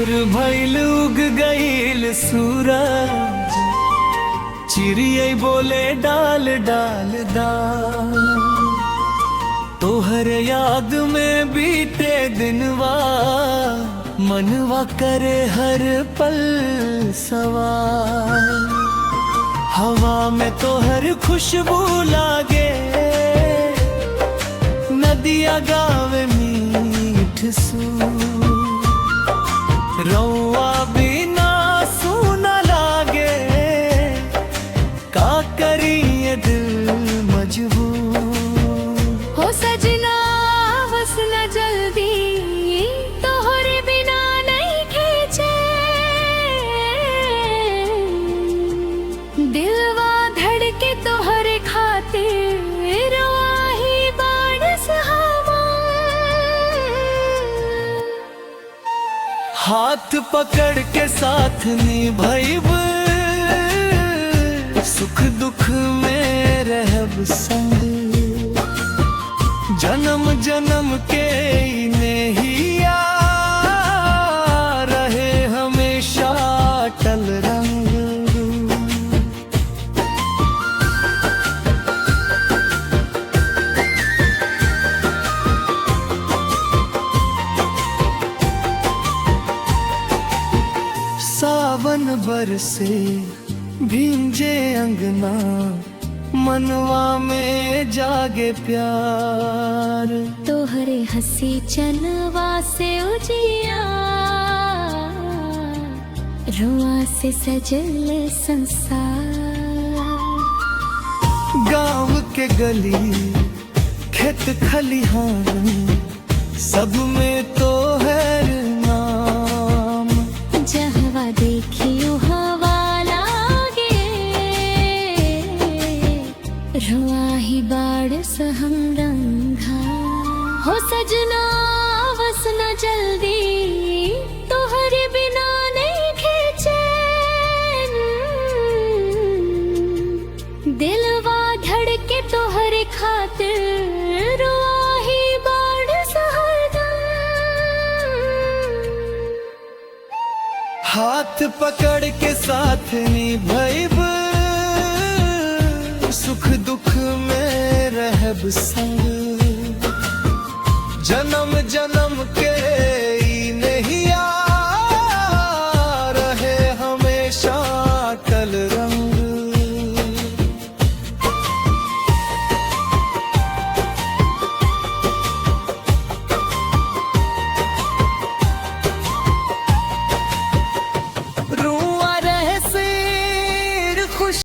भोर भइल उग गईल सूरज, चिड़िया बोले डाल डाल डाल। तोहर याद में बीते दिनवा, मनवा करे हर पल सवार। हवा में तोहर खुशबू लागे, नदिया गावे मीठ सूर। रौआ बिना सूना लागे, का करी ये दिल मजबूर। हो सजना बस न जल्दी, तोहरे बिना नहीं खींचे। दिलवा धड़के तोहरे खातिर, वाही बारिश हवा। हाथ पकड़ के साथ निभाइब, सुख दुख में रहब संग। जन्म जन्म के नेहिया रहे हमेशा अटल रंग। सावन बरसे भींजे अंगना, मनवा में जागे प्यार। तोहरे हंसी चनवा से उजिया, रुआ से सजल संसार। गाँव के गली खेत खलिहान, सब में तो है नाम। जहवा देखियो हवा लागे, रुआ ही बाड़ सहम रंगा। हो सजना बस न जल्दी, तोहरे बिना नहीं खींचे। दिलवा धड़के तोहरे खातिर, रुआ ही बाड़ सहरदम। हाथ पकड़ के साथ निभाइब, सुख दुख में रहब संग। जन्म जन्म के